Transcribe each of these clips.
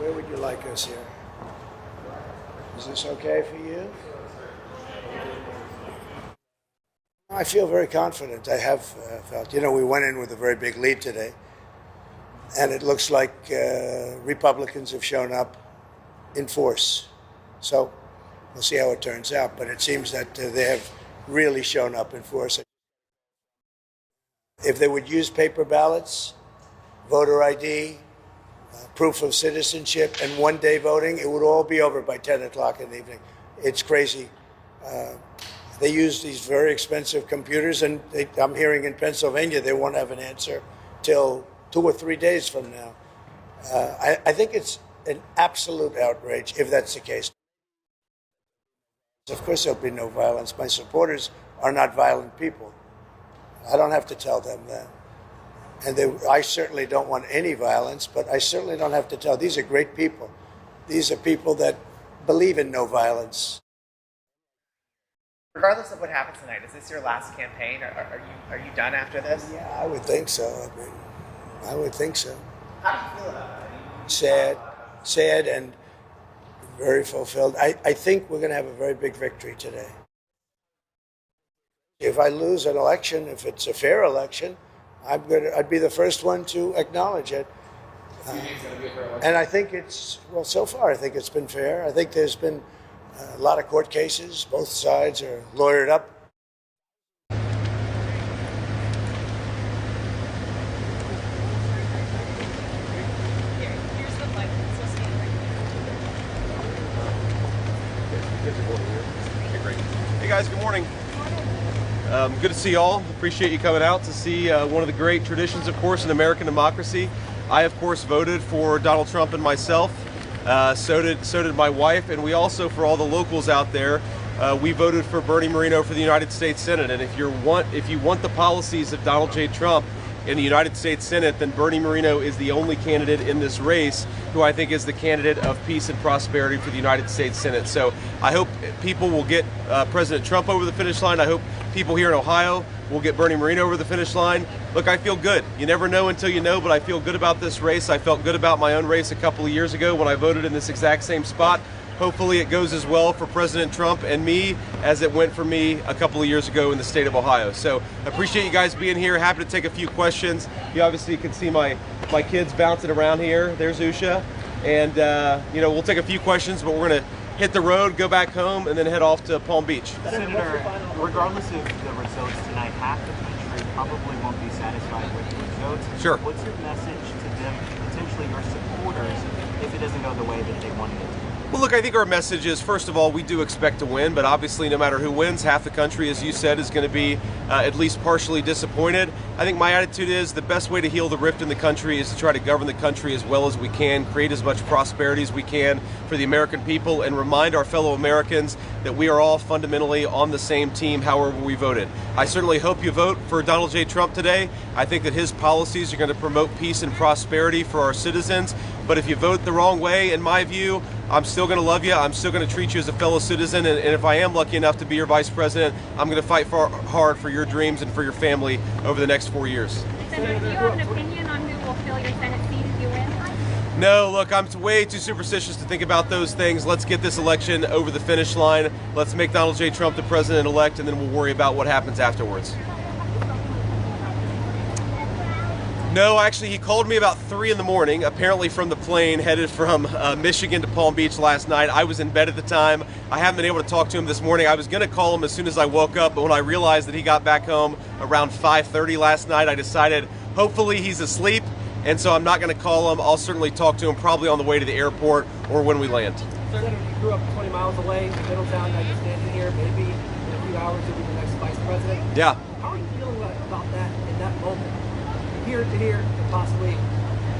Where would you like us here? Is this okay for you? I feel very confident. I have felt. We went in with a very big lead today, and it looks like Republicans have shown up in force. So we'll see how it turns out, but it seems that they have really shown up in force. If they would use paper ballots, voter ID, proof of citizenship, and one-day voting, it would all be over by 10 o'clock in the evening. It's crazy. They use these very expensive computers, and I'm hearing in Pennsylvania they won't have an answer till 2 or 3 days from now. I think it's an absolute outrage if that's the case. Of course there'll be no violence. My supporters are not violent people. I don't have to tell them that. And I certainly don't want any violence, but I certainly don't have to tell. These are great people. These are people that believe in no violence. Regardless of what happens tonight, is this your last campaign? Are you done after this? Yeah, I would think so. I would think so. How do you feel about it? Sad and very fulfilled. I think we're going to have a very big victory today. If I lose an election, if it's a fair election, I'd be the first one to acknowledge it. And I think so far I think it's been fair. I think there's been a lot of court cases. Both sides are lawyered up. Hey guys, good morning. Good to see y'all. Appreciate you coming out to see one of the great traditions, of course, in American democracy. I, of course, voted for Donald Trump and myself. So did my wife, and we also, for all the locals out there, we voted for Bernie Moreno for the United States Senate. And if you want the policies of Donald J. Trump in the United States Senate, then Bernie Moreno is the only candidate in this race who I think is the candidate of peace and prosperity for the United States Senate. So I hope people will get President Trump over the finish line. I hope people here in Ohio will get Bernie Moreno over the finish line. Look, I feel good. You never know until you know, but I feel good about this race. I felt good about my own race a couple of years ago when I voted in this exact same spot. Hopefully it goes as well for President Trump and me as it went for me a couple of years ago in the state of Ohio. So appreciate you guys being here. Happy to take a few questions. You obviously can see my kids bouncing around here. There's Usha. And, we'll take a few questions, but we're going to hit the road, go back home, and then head off to Palm Beach. Senator, regardless of the results tonight, half the country probably won't be satisfied with the results. Sure. What's your message to them, potentially your supporters, if it doesn't go the way that they wanted it to? Well, look, I think our message is, first of all, we do expect to win, but obviously no matter who wins, half the country, as you said, is going to be at least partially disappointed. I think my attitude is the best way to heal the rift in the country is to try to govern the country as well as we can, create as much prosperity as we can for the American people, and remind our fellow Americans that we are all fundamentally on the same team however we voted. I certainly hope you vote for Donald J. Trump today. I think that his policies are going to promote peace and prosperity for our citizens, but if you vote the wrong way, in my view, I'm still going to love you. I'm still going to treat you as a fellow citizen. And if I am lucky enough to be your vice president, I'm going to fight hard for your dreams and for your family over the next 4 years. Senator, do you have an opinion on who will fill your Senate seat if you win? No, look, I'm way too superstitious to think about those things. Let's get this election over the finish line. Let's make Donald J. Trump the president-elect, and then we'll worry about what happens afterwards. No, actually, he called me about 3 in the morning, apparently from the plane headed from Michigan to Palm Beach last night. I was in bed at the time. I haven't been able to talk to him this morning. I was going to call him as soon as I woke up, but when I realized that he got back home around 5:30 last night, I decided hopefully he's asleep, and so I'm not going to call him. I'll certainly talk to him probably on the way to the airport or when we land. Senator, you grew up 20 miles away, Middletown, now you're standing here. Maybe in a few hours you'll be the next vice president. Yeah. How are you feeling about that in that moment? Here to here, and possibly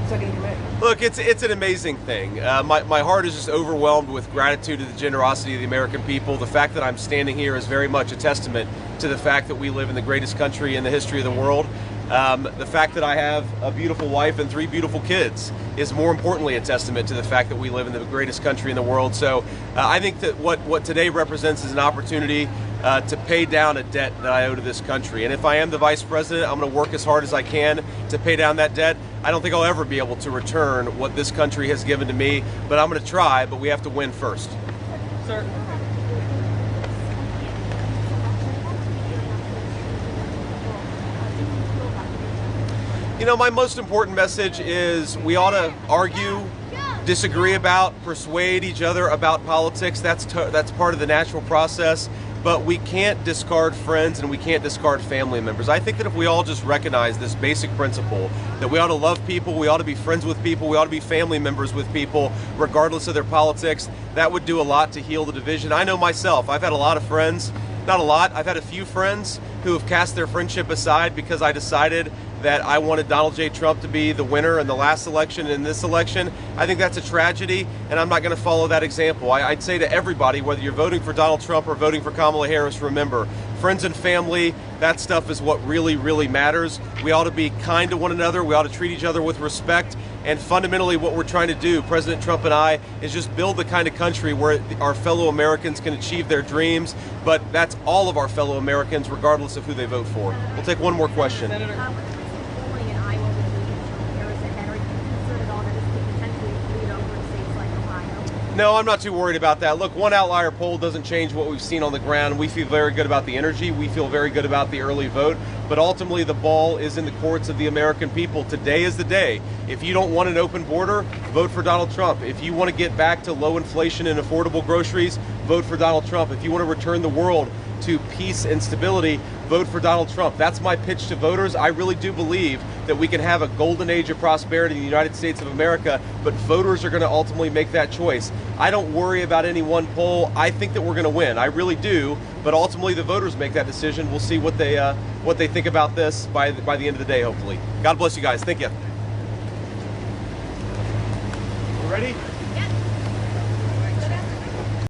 second in command. Look, it's an amazing thing. My heart is just overwhelmed with gratitude to the generosity of the American people. The fact that I'm standing here is very much a testament to the fact that we live in the greatest country in the history of the world. The fact that I have a beautiful wife and 3 beautiful kids is more importantly a testament to the fact that we live in the greatest country in the world. So I think that what today represents is an opportunity to pay down a debt that I owe to this country. And if I am the vice president, I'm going to work as hard as I can to pay down that debt. I don't think I'll ever be able to return what this country has given to me, but I'm going to try, but we have to win first. Sir. You know, my most important message is we ought to argue, disagree about, persuade each other about politics. That's part of the natural process. But we can't discard friends and we can't discard family members. I think that if we all just recognize this basic principle, that we ought to love people, we ought to be friends with people, we ought to be family members with people, regardless of their politics, that would do a lot to heal the division. I know myself, I've had a lot of friends, not a lot, I've had a few friends who have cast their friendship aside because I decided that I wanted Donald J. Trump to be the winner in the last election and in this election. I think that's a tragedy, and I'm not going to follow that example. I'd say to everybody, whether you're voting for Donald Trump or voting for Kamala Harris, remember, friends and family, that stuff is what really, really matters. We ought to be kind to one another. We ought to treat each other with respect. And fundamentally, what we're trying to do, President Trump and I, is just build the kind of country where our fellow Americans can achieve their dreams. But that's all of our fellow Americans, regardless of who they vote for. We'll take one more question. Senator. No, I'm not too worried about that. Look, one outlier poll doesn't change what we've seen on the ground. We feel very good about the energy. We feel very good about the early vote. But ultimately, the ball is in the courts of the American people. Today is the day. If you don't want an open border, vote for Donald Trump. If you want to get back to low inflation and affordable groceries, vote for Donald Trump. If you want to return the world to peace and stability, vote for Donald Trump. That's my pitch to voters. I really do believe that we can have a golden age of prosperity in the United States of America, but voters are going to ultimately make that choice. I don't worry about any one poll. I think that we're going to win. I really do, but ultimately the voters make that decision. We'll see what they think about this by the end of the day, hopefully. God bless you guys. Thank you. Ready?